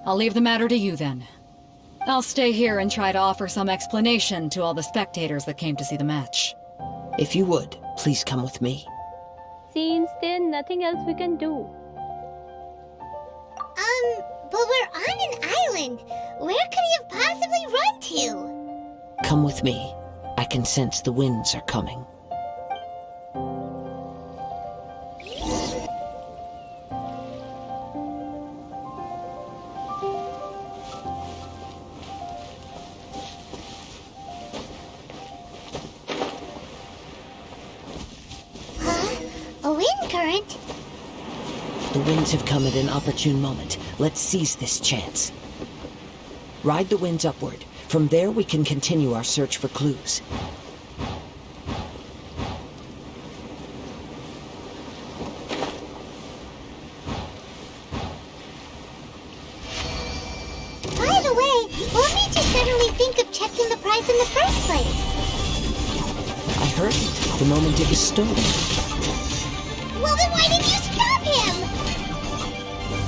I'll leave the matter to you then. I'll stay here and try to offer some explanation to all the spectators that came to see the match. If you would, please come with me. Seems there's nothing else we can do. But we're on an island. Where could he have possibly run to? Come with me. I can sense the winds are coming. A wind current? The winds have come at an opportune moment. Let's seize this chance. Ride the winds upward. From there, we can continue our search for clues. By the way, what made you suddenly think of checking the prize in the first place? I heard it the moment it was stolen. Well, then why didn't you stop him?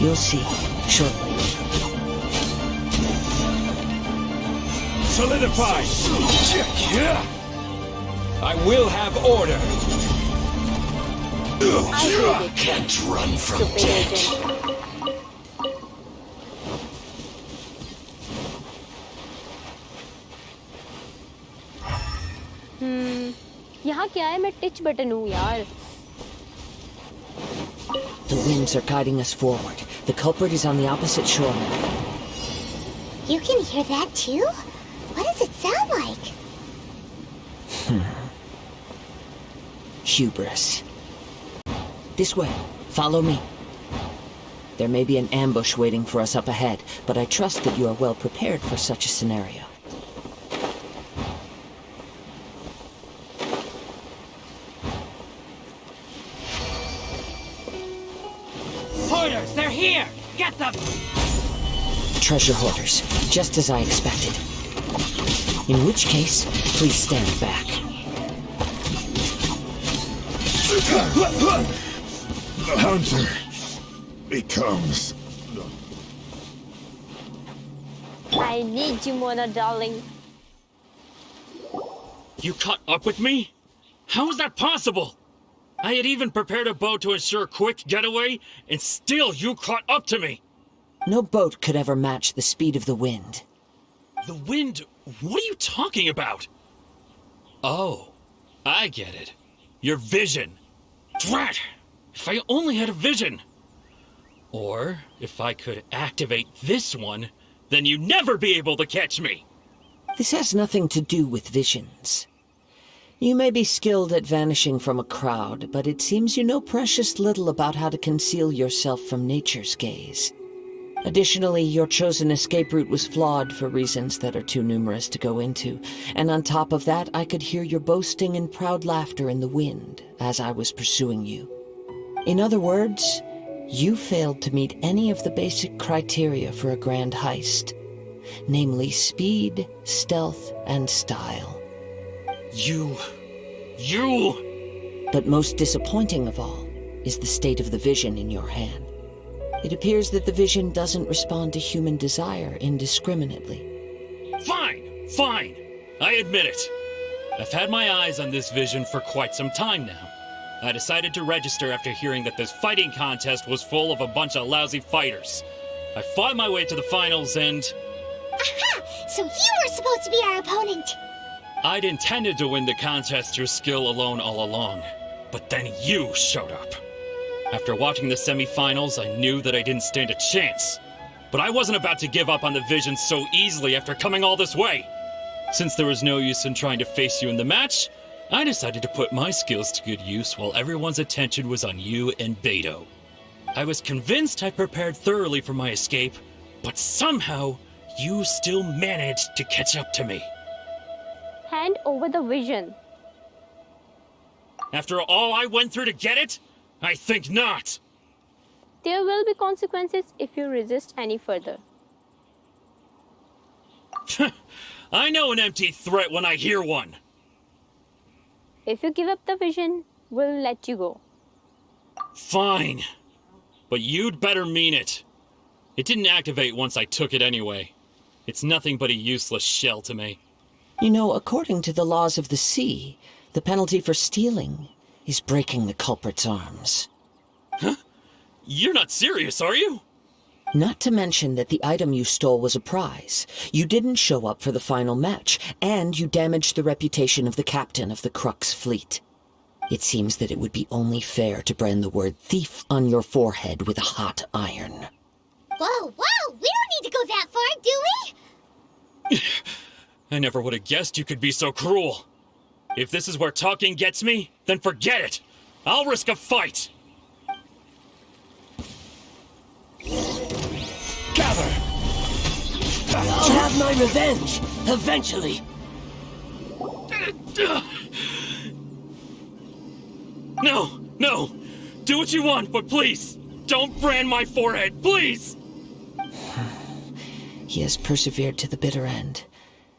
You'll see shortly. Solidified! I will have order! I Can't run from stupid death. agent. यहाँ क्या है? मैं teach button हूँ यार. The winds are guiding us forward. The culprit is on the opposite shore now. You can hear that too? What does it sound like? Hubris. This way. Follow me. There may be an ambush waiting for us up ahead, but I trust that you are well prepared for such a scenario. Hoarders, they're here! Get them! Treasure hoarders, just as I expected. In which case, please stand back. The hunter becomes... I need you, Mona, darling. You caught up with me? How is that possible? I had even prepared a boat to ensure a quick getaway, and still you caught up to me. No boat could ever match the speed of the wind. The wind? What are you talking about? Oh, I get it. Your vision. Drat! If I only had a vision. Or, if I could activate this one, then you'd never be able to catch me. This has nothing to do with visions. You may be skilled at vanishing from a crowd, but it seems you know precious little about how to conceal yourself from nature's gaze. Additionally, your chosen escape route was flawed for reasons that are too numerous to go into, and on top of that, I could hear your boasting and proud laughter in the wind as I was pursuing you. In other words, you failed to meet any of the basic criteria for a grand heist, namely speed, stealth, and style. You... But most disappointing of all is the state of the vision in your hand. It appears that the vision doesn't respond to human desire indiscriminately. Fine. I admit it. I've had my eyes on this vision for quite some time now. I decided to register after hearing that this fighting contest was full of a bunch of lousy fighters. I fought my way to the finals and... Aha! So you were supposed to be our opponent! I'd intended to win the contest through skill alone all along, but then you showed up. After watching the semifinals, I knew that I didn't stand a chance. But I wasn't about to give up on the vision so easily after coming all this way. Since there was no use in trying to face you in the match, I decided to put my skills to good use while everyone's attention was on you and Beidou. I was convinced I prepared thoroughly for my escape, but somehow you still managed to catch up to me. Hand over the vision. After all I went through to get it? I think not. There will be consequences if you resist any further. I know an empty threat when I hear one. If you give up the vision, we'll let you go. Fine. But you'd better mean it. It didn't activate once I took it anyway. It's nothing but a useless shell to me. You know, according to the laws of the sea, the penalty for stealing is breaking the culprit's arms. Huh? You're not serious, are you? Not to mention that the item you stole was a prize. You didn't show up for the final match, and you damaged the reputation of the captain of the Crux fleet. It seems that it would be only fair to brand the word thief on your forehead with a hot iron. Whoa, we don't need to go that far, do we? I never would have guessed you could be so cruel. If this is where talking gets me, then forget it. I'll risk a fight. Gather! I'll have my revenge, eventually. No. Do what you want, but please, don't brand my forehead, please! He has persevered to the bitter end,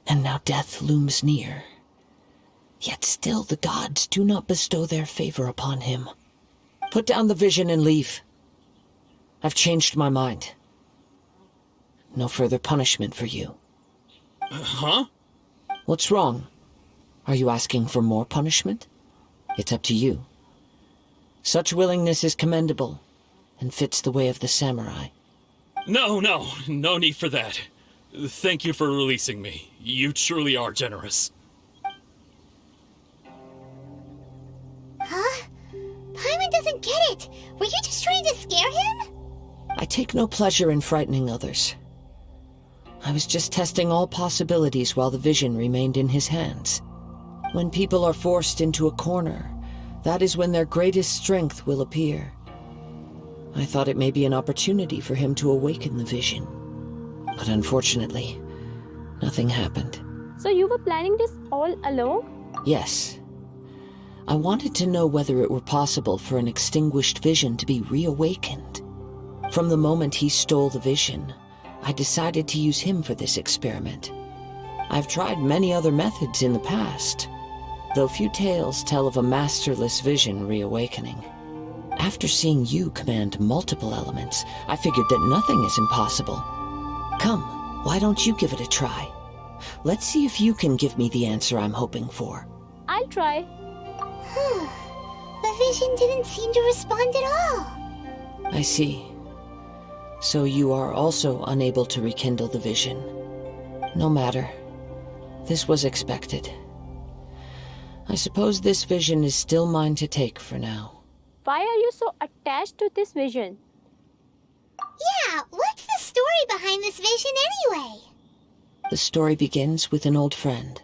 and now death looms near. Yet still the gods do not bestow their favor upon him. Put down the vision and leave. I've changed my mind. No further punishment for you. Huh? What's wrong? Are you asking for more punishment? It's up to you. Such willingness is commendable, and fits the way of the samurai. No need for that. Thank you for releasing me. You truly are generous. Huh? Paimon doesn't get it! Were you just trying to scare him? I take no pleasure in frightening others. I was just testing all possibilities while the vision remained in his hands. When people are forced into a corner, that is when their greatest strength will appear. I thought it may be an opportunity for him to awaken the vision. But unfortunately, nothing happened. So you were planning this all along? Yes. I wanted to know whether it were possible for an extinguished vision to be reawakened. From the moment he stole the vision, I decided to use him for this experiment. I've tried many other methods in the past, though few tales tell of a masterless vision reawakening. After seeing you command multiple elements, I figured that nothing is impossible. Come, why don't you give it a try? Let's see if you can give me the answer I'm hoping for. I'll try. The vision didn't seem to respond at all. I see. So you are also unable to rekindle the vision. No matter. This was expected. I suppose this vision is still mine to take for now. Why are you so attached to this vision? Yeah, what's the story behind this vision anyway? The story begins with an old friend.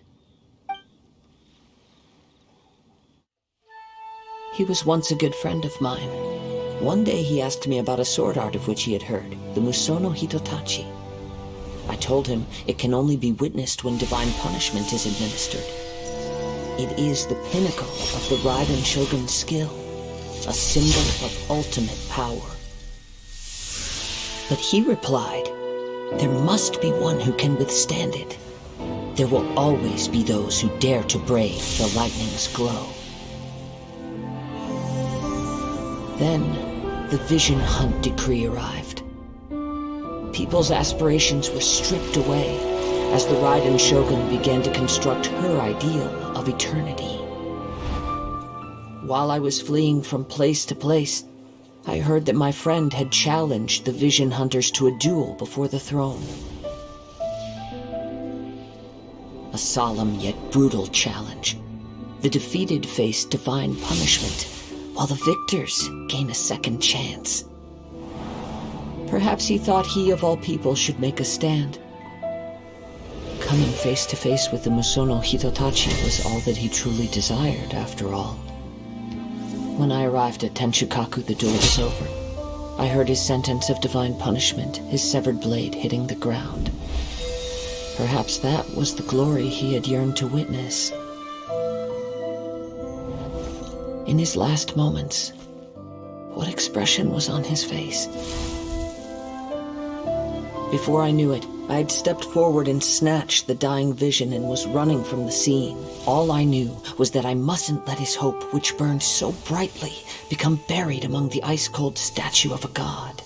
He was once a good friend of mine. One day he asked me about a sword art of which he had heard, the Musono Hitotachi. I told him it can only be witnessed when divine punishment is administered. It is the pinnacle of the Raiden Shogun's skill, a symbol of ultimate power. But he replied, there must be one who can withstand it. There will always be those who dare to brave the lightning's glow. Then, the Vision Hunt decree arrived. People's aspirations were stripped away as the Raiden Shogun began to construct her ideal of eternity. While I was fleeing from place to place, I heard that my friend had challenged the Vision Hunters to a duel before the throne. A solemn yet brutal challenge. The defeated face divine punishment, while the victors gain a second chance. Perhaps he thought he of all people should make a stand. Coming face to face with the Musono Hitotachi was all that he truly desired, after all. When I arrived at Tenshukaku, the duel was over. I heard his sentence of divine punishment, his severed blade hitting the ground. Perhaps that was the glory he had yearned to witness. In his last moments, what expression was on his face? Before I knew it, I had stepped forward and snatched the dying vision and was running from the scene. All I knew was that I mustn't let his hope, which burned so brightly, become buried among the ice-cold statue of a god.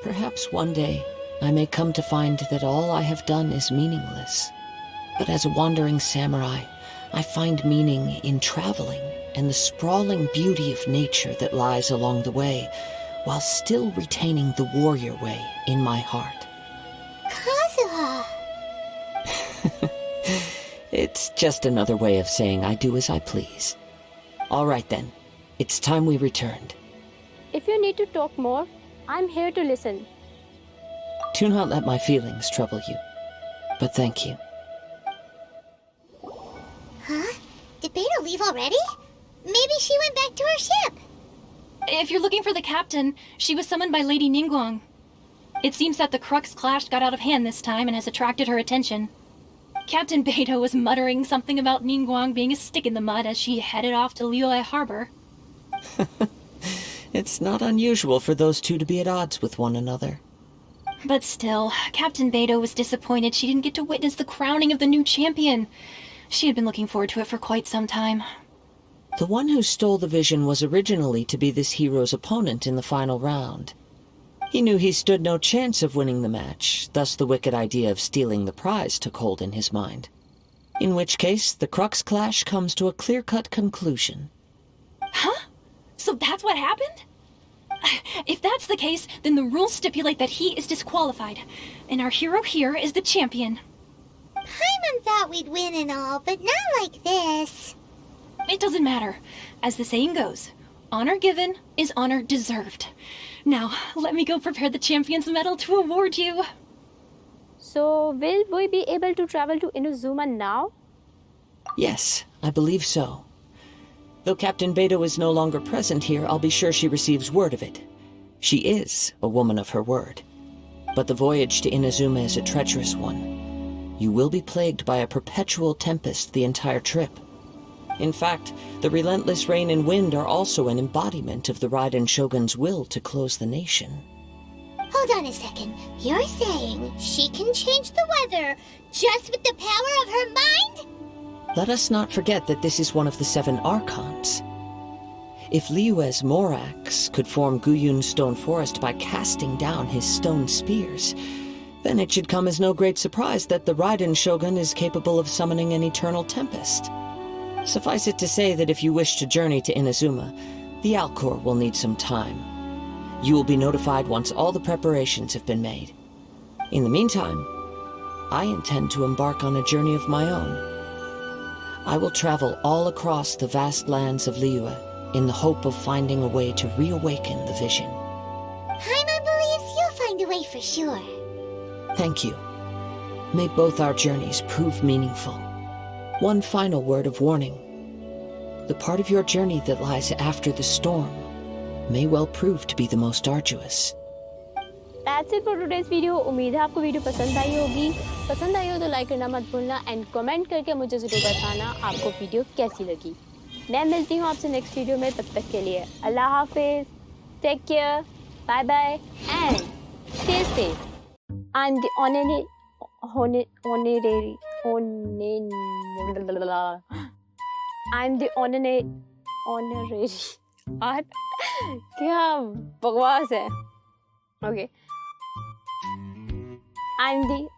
Perhaps one day, I may come to find that all I have done is meaningless. But as a wandering samurai, I find meaning in traveling and the sprawling beauty of nature that lies along the way, while still retaining the warrior way in my heart. Kazuha! It's just another way of saying I do as I please. All right then, it's time we returned. If you need to talk more, I'm here to listen. Do not let my feelings trouble you, but thank you. Huh? Did Beidou leave already? Maybe she went back to her ship. If you're looking for the captain, she was summoned by Lady Ningguang. It seems that the Crux clash got out of hand this time and has attracted her attention. Captain Beidou was muttering something about Ningguang being a stick in the mud as she headed off to Liyue Harbor. It's not unusual for those two to be at odds with one another. But still, Captain Beidou was disappointed she didn't get to witness the crowning of the new champion. She had been looking forward to it for quite some time. The one who stole the vision was originally to be this hero's opponent in the final round. He knew he stood no chance of winning the match, thus the wicked idea of stealing the prize took hold in his mind. In which case, the crux clash comes to a clear-cut conclusion. Huh? So that's what happened? If that's the case, then the rules stipulate that he is disqualified, and our hero here is the champion. Paimon thought we'd win and all, but not like this. It doesn't matter. As the saying goes, honor given is honor deserved. Now, let me go prepare the champion's medal to award you. So, will we be able to travel to Inazuma now? Yes, I believe so. Though Captain Beidou is no longer present here, I'll be sure she receives word of it. She is a woman of her word. But the voyage to Inazuma is a treacherous one. You will be plagued by a perpetual tempest the entire trip. In fact, the relentless rain and wind are also an embodiment of the Raiden Shogun's will to close the nation. Hold on a second. You're saying she can change the weather just with the power of her mind? Let us not forget that this is one of the 7 Archons. If Liyue's Morax could form Guyun's stone forest by casting down his stone spears, then it should come as no great surprise that the Raiden Shogun is capable of summoning an eternal tempest. Suffice it to say that if you wish to journey to Inazuma, the Alcor will need some time. You will be notified once all the preparations have been made. In the meantime, I intend to embark on a journey of my own. I will travel all across the vast lands of Liyue in the hope of finding a way to reawaken the vision. Paimon believes you'll find a way for sure. Thank you. May both our journeys prove meaningful. One final word of warning. The part of your journey that lies after the storm may well prove to be the most arduous. That's it for today's video. उम्मीद है आपको video पसंद आई होगी. पसंद आई हो तो like करना मत भूलना एंड कमेंट करके मुझे ज़रूर बताना आपको वीडियो कैसी लगी. मैं मिलती हूँ आपसे नेक्स्ट वीडियो में. तब तक के लिए अल्लाह हाफिज़. Take care. Bye bye and stay safe. I'm the honorary क्या बकवास है. Okay. I'm the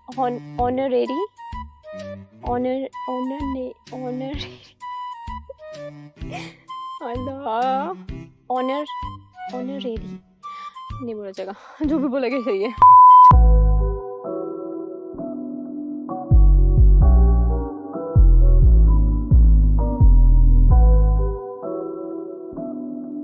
honorary नहीं बोला जाएगा. जो भी बोला सही है.